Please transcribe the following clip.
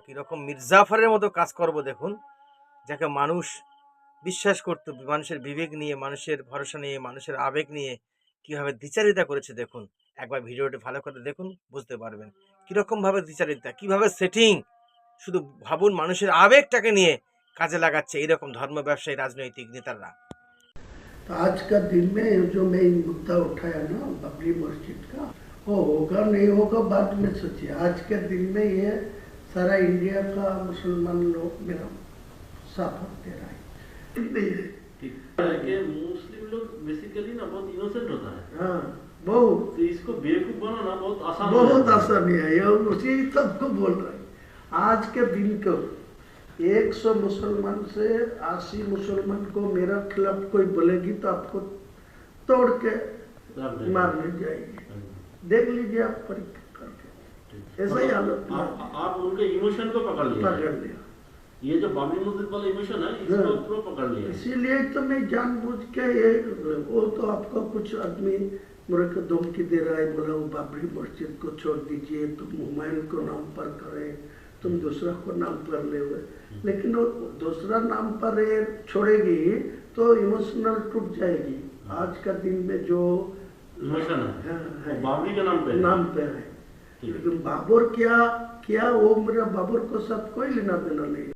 কিরকম মির্জাফরের মতো কাজ করব দেখুন, যাকে মানুষ বিশ্বাস করতো, মানুষের বিবেক নিয়ে, মানুষের ভরসা নিয়ে, মানুষের আবেগ নিয়ে কিভাবে দ্বিচারিতা করেছে দেখুন। একবার ভিডিওটি ভালো করে দেখুন, বুঝতে পারবেন কিরকম ভাবে দ্বিচারিতা, কিভাবে সেটিং। শুধু ভাবুন, মানুষের আবেগটাকে নিয়ে কাজে লাগাচ্ছে এইরকম ধর্ম ব্যবসায়ী রাজনৈতিক নেতারা। तो आज का दिन में जो मैं मुद्दा उठाया ना बाबरी मस्जिद का, वो होगा नहीं होगा बाद में सोचिए। आज के दिन में ये सारा इंडिया का मुसलमान लोग मेरा सपोर्ट दे रहा है। कि मुस्लिम लोग बेसिकली ना बहुत इनोसेंट होता है। हाँ बहुत, तो इसको बेवकूफ बनाना बहुत आसान बहुत आसानी है। ये उसी सबको बोल रहा है। आज के दिन को 100 मुसलमान से 80 मुसलमान को मेरा खिलाफ कोई बोलेगी तो आपको तोड़ के मारने जाएगी। देख लीजिए आप परीक्षा करके, ऐसा ही हालत आप उनके इमोशन को पकड़ लिया। ये जो बाबरी मस्जिद वाला इमोशन है इसको पूरा पकड़ लिया। इसीलिए तो मैं जानबूझ के ये, वो तो आपको कुछ आदमी मेरे को धमकी दे रहा है, बोला वो बाबरी मस्जिद को छोड़ दीजिए, तुम हुमायूं को नाम पर करें, तुम दूसरा को नाम पर ले हुए। लेकिन वो दूसरा नाम पर छोड़ेगी तो इमोशनल टूट जाएगी। आज का दिन में जो इमोशन है वो बाबरी के नाम पे है। लेकिन बाबर क्या वो मेरा बाबर को साथ कोई लेना देना नहीं।